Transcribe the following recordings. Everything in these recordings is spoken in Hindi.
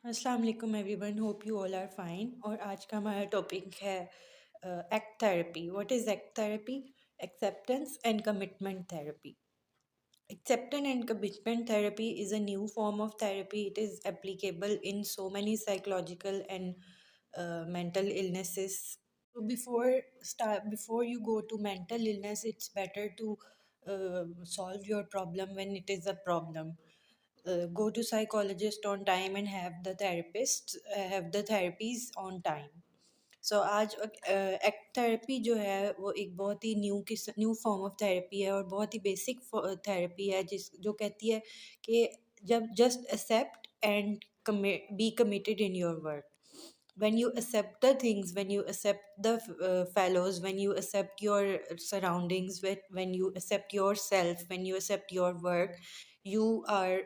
अस्सलाम वालेकुम everyone, hope you all are fine. और आज का हमारा टॉपिक है ACT therapy. What is ACT therapy? Acceptance and commitment therapy. Acceptance and commitment therapy is a new form of therapy. It is applicable in so many psychological and mental illnesses. So before you go to mental illness, it's better to solve your problem when it is a problem. Go to psychologist on time and have the therapies on time. सो आज एक्ट थेरेपी जो है वो एक बहुत ही न्यू फॉर्म ऑफ थेरेपी है और बहुत ही बेसिक थेरेपी है जो कहती है कि जब just accept and be committed in your work. When you accept the things, when you accept the fellows, when you accept your surroundings, when you accept yourself, when you accept your work, you are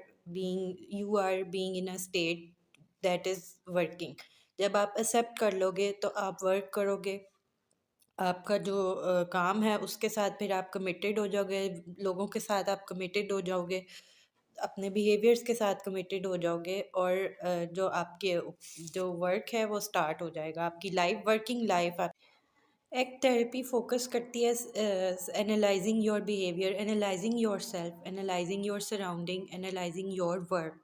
you are being in a state that is working. जब आप एक्सेप्ट कर लोगे तो आप वर्क करोगे. आपका जो काम है उसके साथ फिर आप कमिटेड हो जाओगे, लोगों के साथ आप कमिटेड हो जाओगे, अपने बिहेवियर्स के साथ कमिटेड हो जाओगे और जो आपके जो वर्क है वो स्टार्ट हो जाएगा, आपकी life working life. Act therapy focus करती है analysing your behaviour, analysing your self, analysing your surrounding, analysing your work.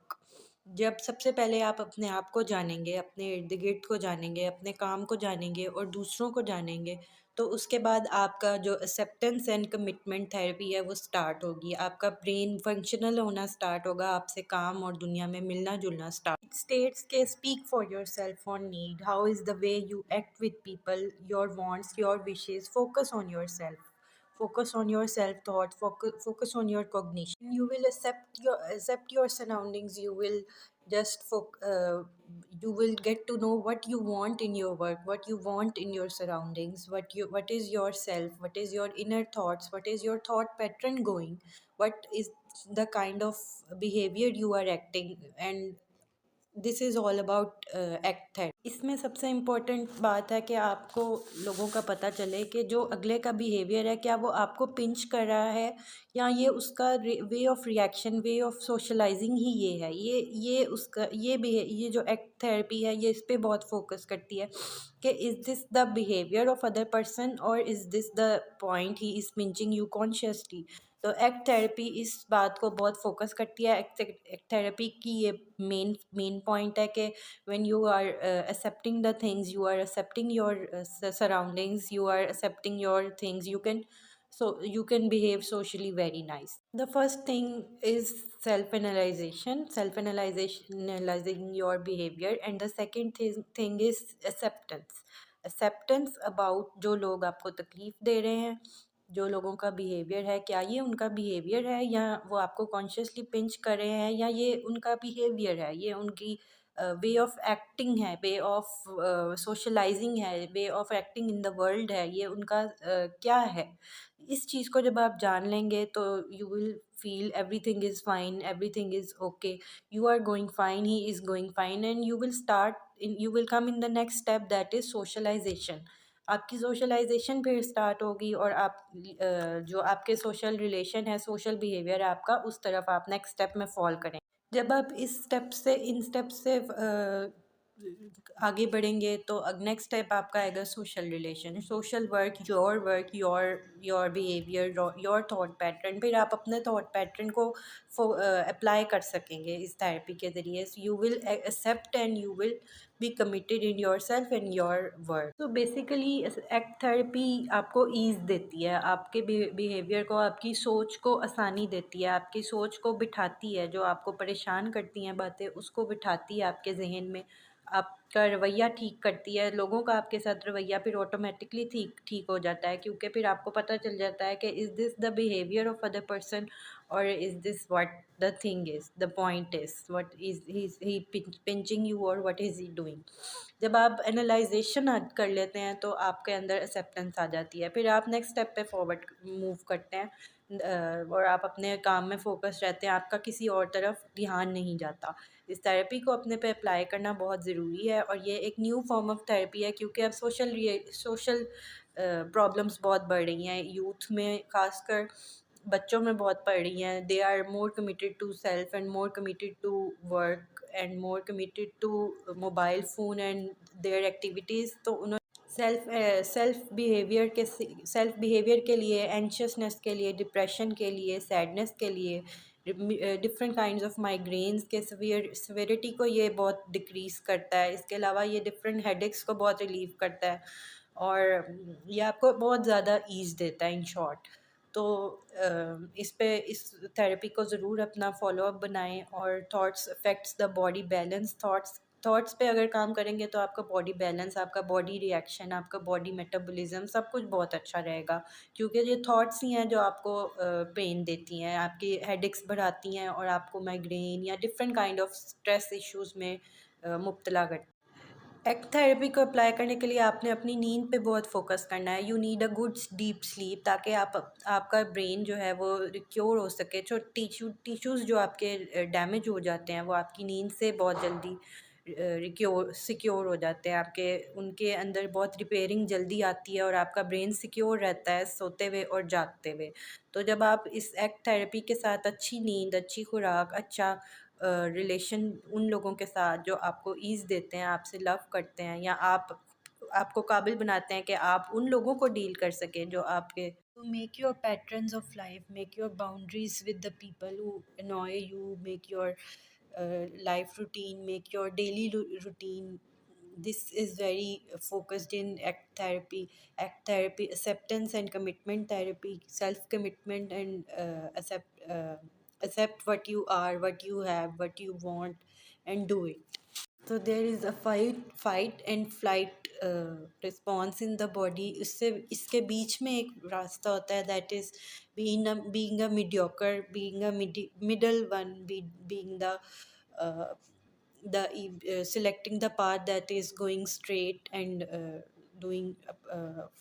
जब सबसे पहले आप अपने आप को जानेंगे, अपने इर्द गिर्द को जानेंगे, अपने काम को जानेंगे और दूसरों को जानेंगे, तो उसके बाद आपका जो एक्सेप्टेंस एंड कमिटमेंट थेरेपी है वो स्टार्ट होगी. आपका ब्रेन फंक्शनल होना स्टार्ट होगा, आपसे काम और दुनिया में मिलना जुलना स्टार्ट. It states के speak for yourself on need. How is the way you act with people, your wants, your wishes. Focus on yourself. Focus on your self thought. Focus on your cognition. You will accept your surroundings. You will get to know what you want in your work, what you want in your surroundings, what is yourself, what is your inner thoughts, what is your thought pattern going, what is the kind of behavior you are acting. And this is all about act therapy. इसमें सबसे इम्पोर्टेंट बात है कि आपको लोगों का पता चले कि जो अगले का बिहेवियर है क्या वो आपको पिंच कर रहा है या ये उसका way of reaction, way of socialising ही ये है. ये जो एक्ट थेरेपी है ये इस पे बहुत फोकस करती है कि is this the behaviour of other person और is this the point he is pinching you consciously. तो एक्ट थेरेपी इस बात को बहुत फोकस करती है. एक्ट थेरेपी की ये मेन पॉइंट है कि when you are accepting the things, you are accepting your surroundings, you are accepting your things, you can behave socially very nice. The first thing is analyzing your behavior, and the second thing is acceptance about जो लोग आपको तकलीफ़ दे रहे हैं, जो लोगों का बिहेवियर है, क्या ये उनका बिहेवियर है या वो आपको कॉन्शियसली पिंच कर रहे हैं, या ये उनका बिहेवियर है, ये उनकी वे ऑफ एक्टिंग है, वे ऑफ सोशलाइजिंग है, way of acting in the world है, ये उनका क्या है. इस चीज़ को जब आप जान लेंगे तो you will feel everything is fine, everything is okay, you are going fine, he is going fine, and you will come in the next step, that is socialization. आपकी सोशलाइजेशन फिर स्टार्ट होगी और आप जो आपके सोशल रिलेशन है, सोशल बिहेवियर है आपका, उस तरफ आप नेक्स्ट स्टेप में फॉल करें. जब आप इन स्टेप से आगे बढ़ेंगे तो नेक्स्ट स्टेप आपका आएगा social relation, social work, your behaviour, your thought pattern. फिर आप अपने थॉट पैटर्न को अप्लाई कर सकेंगे इस थेरेपी के ज़रिए. You will accept and you will be committed in your self and your work. तो बेसिकली एक्ट थेरेपी आपको ईज़ देती है, आपके बिहेवियर को, आपकी सोच को आसानी देती है, आपकी सोच को बिठाती है, जो आपको परेशान करती हैं बातें उसको बिठाती है आपके जहन में, आपका रवैया ठीक करती है, लोगों का आपके साथ रवैया फिर ऑटोमेटिकली ठीक हो जाता है, क्योंकि फिर आपको पता चल जाता है कि is this the behaviour of other person और is this what the thing is, the point is what is he pinching you और व्हाट इज़ ही डूइंग. जब आप एनालाइजेशन कर लेते हैं तो आपके अंदर एक्सेप्टेंस आ जाती है. फिर आप नेक्स्ट स्टेप पे फॉरवर्ड मूव करते हैं और आप अपने काम में फ़ोकस रहते हैं, आपका किसी और तरफ ध्यान नहीं जाता. इस थेरेपी को अपने पे अप्लाई करना बहुत ज़रूरी है और ये एक न्यू फॉर्म ऑफ थेरेपी है, क्योंकि अब सोशल प्रॉब्लम्स बहुत बढ़ रही हैं यूथ में, ख़ासकर बच्चों में बहुत बढ़ रही हैं. They are more committed to self and more committed to work and more committed to mobile phone and their activities, तो उन्होंने सेल्फ बिहेवियर के लिए, एंशियसनेस के लिए, डिप्रेशन के लिए, सैडनेस के लिए, डिफरेंट काइंड्स ऑफ माइग्रेन्स के सवेरिटी को ये बहुत डिक्रीज़ करता है। इसके अलावा ये डिफरेंट हेडेक्स को बहुत रिलीव करता है और ये आपको बहुत ज़्यादा ईज़ देता है इन शॉर्ट। तो इस थेरेपी को ज़रूर अपना फॉलोअप बनाएं। और thoughts affects the body balance, thoughts पे अगर काम करेंगे तो आपका बॉडी बैलेंस, आपका बॉडी रिएक्शन, आपका बॉडी मेटाबॉलिज्म सब कुछ बहुत अच्छा रहेगा, क्योंकि ये थॉट्स ही हैं जो आपको पेन देती हैं, आपकी हेडेक्स बढ़ाती हैं और आपको माइग्रेन या different kind of stress issues में मुब्तला करती हैं। एक्ट थेरेपी को अप्लाई करने के लिए आपने अपनी नींद पे बहुत फोकस करना है। You need a good deep sleep, ताकि आपका ब्रेन जो है वो रिक्योर हो सके। जो टिश्यूज़ जो आपके डैमेज हो जाते हैं वो आपकी नींद से बहुत जल्दी सिक्योर हो जाते हैं। आपके उनके अंदर बहुत रिपेयरिंग जल्दी आती है और आपका ब्रेन सिक्योर रहता है सोते हुए और जागते हुए। तो जब आप इस एक्ट थेरेपी के साथ अच्छी नींद, अच्छी खुराक, अच्छा रिलेशन उन लोगों के साथ जो आपको ईज़ देते हैं, आपसे लव करते हैं, या आपको काबिल बनाते हैं कि आप उन लोगों को डील कर सकें जो आपके। तो make your patterns of life, make your boundaries with the people who annoy you, make your life routine, make your daily routine. This is very focused in act therapy, acceptance and commitment therapy, self commitment, and accept what you are, what you have, what you want, and do it. So there is a fight and flight response in the body. इससे इसके बीच में एक रास्ता होता है, that is being a mediocre, being a middle one, being uh, selecting the path that is going straight and doing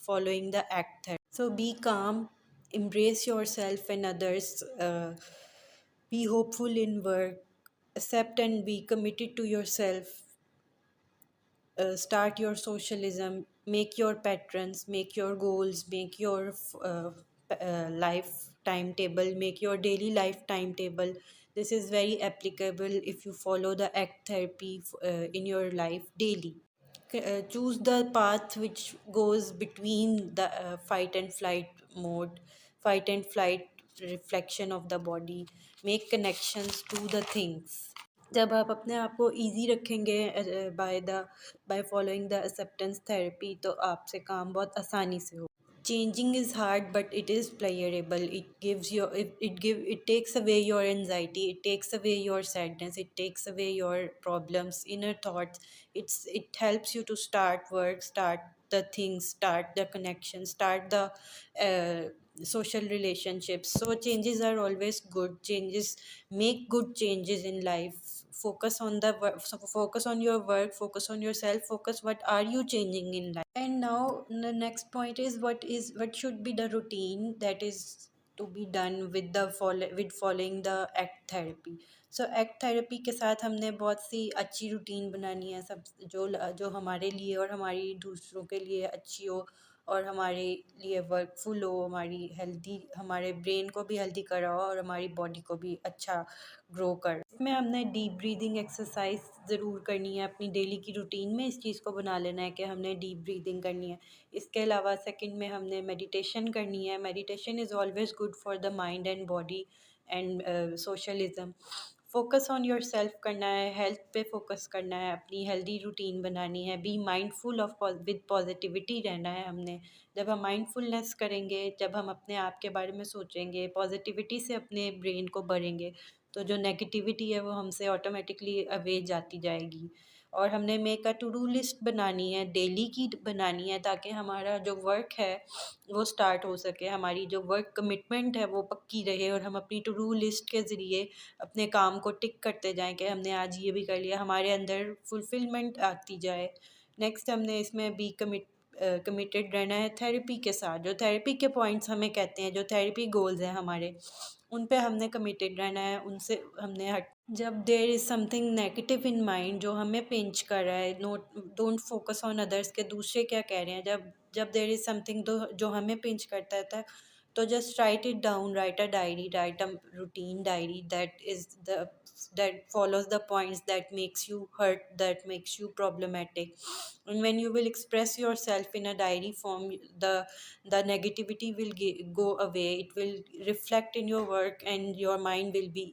following the act therapy. So be calm, embrace yourself and others, be hopeful in work, accept and be committed to yourself, start your socialism, make your patrons, make your goals, make your life timetable, make your daily life timetable. This is very applicable if you follow the act therapy in your life daily. Choose the path which goes between the fight and flight mode, fight and flight reflection of the body, make connections to the things. जब आप अपने आप को ईजी रखेंगे by following the acceptance therapy, तो आपसे काम बहुत आसानी से हो। Changing is hard, but it is pleasurable. It takes away your anxiety, it takes away your sadness, it takes away your problems, inner thoughts. It helps you to start work, start the things, start the connection, start the social relationships. So changes are always good. Changes make good changes in life. Focus on the work, so focus on your work, focus on yourself, focus what are you changing in life. And now the next point is what should be the routine that is to be done with following the act therapy. So act therapy के साथ हमने बहुत सी अच्छी रूटीन बनानी है, सब जो हमारे लिए और हमारी दूसरों के लिए अच्छी हो और हमारे लिए वर्कफुल हो, हमारी हेल्दी, हमारे ब्रेन को भी हेल्दी कर रहा हो और हमारी बॉडी को भी अच्छा ग्रो कर। इसमें हमने डीप ब्रीदिंग एक्सरसाइज ज़रूर करनी है अपनी डेली की रूटीन में। इस चीज़ को बना लेना है कि हमने डीप ब्रीदिंग करनी है। इसके अलावा सेकंड में हमने मेडिटेशन करनी है। Meditation is always good for the mind and body and socialism. Focus on your self करना है, हेल्थ पे फोकस करना है, अपनी हेल्दी रूटीन बनानी है, be mindful of with positivity रहना है हमने। जब हम माइंडफुलनेस करेंगे, जब हम अपने आप के बारे में सोचेंगे, पॉजिटिविटी से अपने ब्रेन को भरेंगे, तो जो नेगेटिविटी है वो हमसे ऑटोमेटिकली अवे जाती जाएगी। और हमने make a to do list बनानी है, डेली की बनानी है, ताकि हमारा जो वर्क है वो स्टार्ट हो सके, हमारी जो वर्क कमिटमेंट है वो पक्की रहे और हम अपनी टू डू लिस्ट के ज़रिए अपने काम को टिक करते जाएं कि हमने आज ये भी कर लिया, हमारे अंदर फुलफिलमेंट आती जाए। नेक्स्ट हमने इसमें भी कमिटेड रहना है थेरेपी के साथ। जो थेरेपी के पॉइंट्स हमें कहते हैं, जो थेरेपी गोल्स हैं हमारे, उन पे हमने कमिटेड रहना है, उनसे हमने हट। जब there is something negative in mind जो हमें पिंच कर रहा है, डोंट फोकस ऑन अदर्स के दूसरे क्या कह रहे हैं। जब जब देर इज़ समथिंग जो हमें पिंच करता था, तो just right it down, right a diary, right a routine diary that is the that follows the points that makes you hurt, that makes you problematic. And when you will express yourself in a diary form, the negativity will go away. It will reflect in your work and your mind will be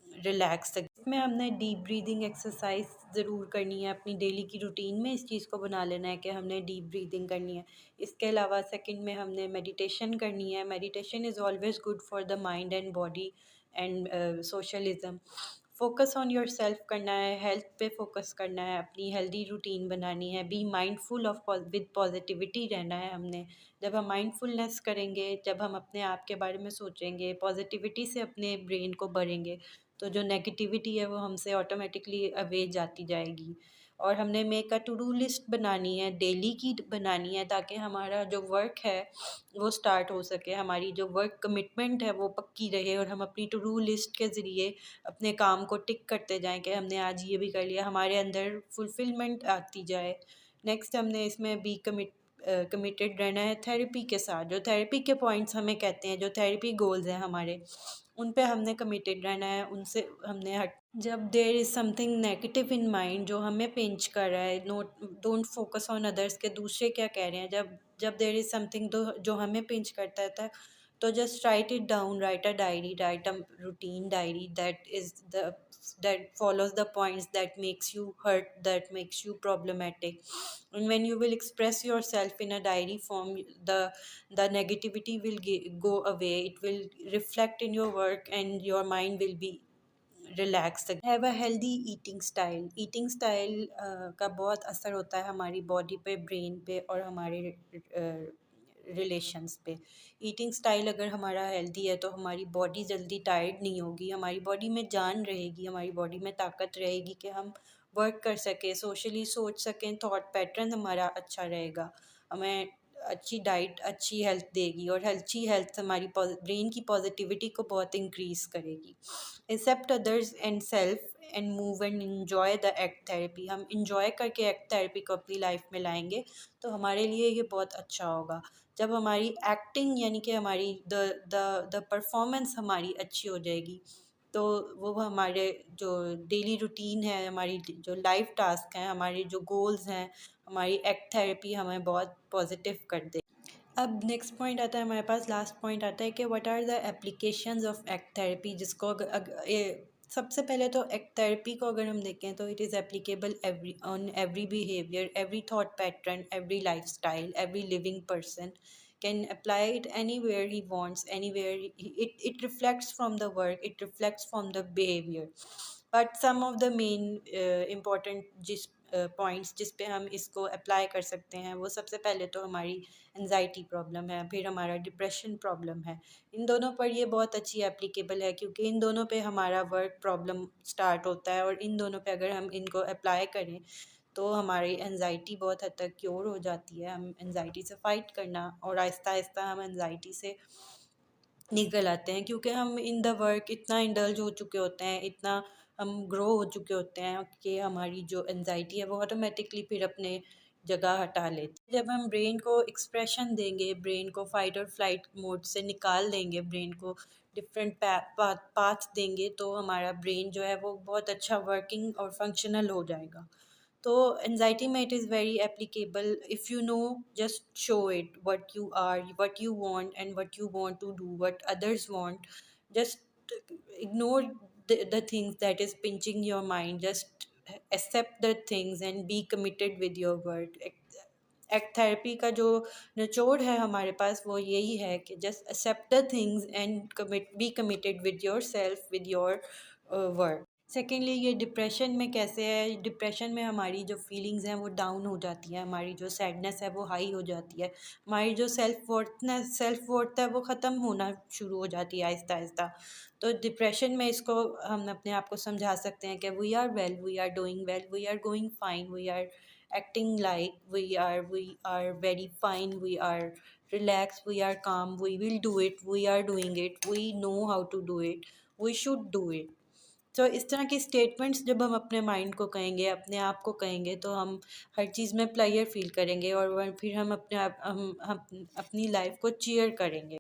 relax तक। इसमें हमने डीप ब्रीदिंग एक्सरसाइज ज़रूर करनी है अपनी डेली की रूटीन में। इस चीज़ को बना लेना है कि हमने डीप ब्रीदिंग करनी है। इसके अलावा सेकंड में हमने मेडिटेशन करनी है। Meditation is always good for the mind and body and socialism. Focus on your self करना है, हेल्थ पे फोकस करना है, अपनी हेल्दी रूटीन बनानी है, be mindful of with positivity रहना है हमने। जब हम माइंडफुलनेस करेंगे, जब हम अपने आप के बारे में सोचेंगे, पॉजिटिविटी से अपने ब्रेन को भरेंगे, तो जो नेगेटिविटी है वो हमसे ऑटोमेटिकली अवे जाती जाएगी। और हमने make a to do list बनानी है, डेली की बनानी है, ताकि हमारा जो वर्क है वो स्टार्ट हो सके, हमारी जो वर्क कमिटमेंट है वो पक्की रहे और हम अपनी टू डू लिस्ट के ज़रिए अपने काम को टिक करते जाएं कि हमने आज ये भी कर लिया, हमारे अंदर फुलफिलमेंट आती जाए। नेक्स्ट हमने इसमें बी कमिटेड रहना है थेरेपी के साथ। जो थेरेपी के पॉइंट्स हमें कहते हैं, जो थेरेपी गोल्स हैं हमारे, उन पे हमने कमिटेड रहना है, उनसे हमने हट। जब there is something negative in mind जो हमें पिंच कर रहा है, note don't focus on others के दूसरे क्या कह रहे हैं, जब जब देर इज़ समथिंग जो हमें पिंच करता है, तो just right it down, right a diary, right a routine diary that follows the points that makes you hurt, that makes you problematic. And when you will express yourself in a diary form, the negativity will go away. It will reflect in your work and your mind will be relax. Have a healthy eating style. Eating style का बहुत असर होता है हमारी बॉडी पे, ब्रेन पे और हमारे रिलेशंस पे। ईटिंग स्टाइल अगर हमारा हेल्दी है तो हमारी बॉडी जल्दी टायर्ड नहीं होगी, हमारी बॉडी में जान रहेगी, हमारी बॉडी में ताकत रहेगी कि हम वर्क कर सकें, सोशली सोच सकें, थॉट पैटर्न हमारा अच्छा रहेगा, हमें अच्छी डाइट अच्छी हेल्थ देगी। और अच्छी हेल्थ हमारी ब्रेन की पॉजिटिविटी को बहुत इंक्रीज़ करेगी। Accept others and self and move and enjoy the ACT therapy. हम इंजॉय करके एक्ट थेरेपी को अपनी लाइफ में लाएंगे तो हमारे लिए ये बहुत अच्छा होगा। जब हमारी एक्टिंग यानी कि हमारी द परफॉर्मेंस हमारी अच्छी हो जाएगी, तो वो हमारे जो डेली रूटीन है, हमारी जो लाइफ टास्क हैं, हमारे जो गोल्स हैं, हमारी एक्ट थेरेपी हमें बहुत पॉजिटिव कर दे। अब नेक्स्ट पॉइंट आता है हमारे पास, लास्ट पॉइंट आता है कि what are the applications of ACT therapy. जिसको सबसे पहले तो एक्ट थेरेपी को अगर हम देखें तो it is applicable every behaviour, every thought pattern, every life style, every living person can apply it anywhere he wants, anywhere it reflects from the work, it reflects from the behavior. But some of the main important जिस पॉइंट्स जिस पे हम इसको अप्लाई कर सकते हैं, वो सबसे पहले तो हमारी एनजाइटी प्रॉब्लम है, फिर हमारा डिप्रेशन प्रॉब्लम है। इन दोनों पर ये बहुत अच्छी एप्लीकेबल है, क्योंकि इन दोनों पे हमारा वर्क प्रॉब्लम स्टार्ट होता है, और इन दोनों पे अगर हम इनको अप्लाई करें तो हमारी एनजाइटी बहुत हद तक क्योर हो जाती है। हम एनजाइटी से फ़ाइट करना, और आहिस्ता आहिस्ता हम एनजाइटी से निकल आते हैं, क्योंकि हम इन द वर्क इतना इंडल्ज हो चुके होते हैं, इतना हम ग्रो हो चुके होते हैं कि हमारी जो एनजाइटी है वो ऑटोमेटिकली फिर अपने जगह हटा लेती है। जब हम ब्रेन को एक्सप्रेशन देंगे, ब्रेन को फाइट और फ्लाइट मोड से निकाल देंगे, ब्रेन को डिफरेंट पाथ देंगे, तो हमारा ब्रेन जो है वो बहुत अच्छा वर्किंग और फंक्शनल हो जाएगा। तो एनजाइटी में it is very applicable. If you know, just show it what you are, what you want and what you want to do, what others want. Just ignore the things that is pinching your mind. Just accept the things and be committed with your work. Act therapy का जो निचोड़ है हमारे पास वो यही है कि just accept the things and be committed with yourself, with your work. Secondly, ये डिप्रेशन में कैसे है? डिप्रेशन में हमारी जो फीलिंग्स हैं वो डाउन हो जाती है, हमारी जो सैडनेस है वो हाई हो जाती है, हमारी जो सेल्फ वर्थ है वो ख़त्म होना शुरू हो जाती है आहिस्ता आहिस्ता। तो डिप्रेशन में इसको हम अपने आप को समझा सकते हैं कि we are well, we are doing well, we are going fine, we are acting like we are very fine, we are relaxed, we are calm, we will do it, we are doing it, we know how to do it, we should do it. तो इस तरह की स्टेटमेंट्स जब हम अपने माइंड को कहेंगे, अपने आप को कहेंगे, तो हम हर चीज़ में प्लेयर फील करेंगे, और फिर हम अपने आप हम अपनी लाइफ को चीयर करेंगे।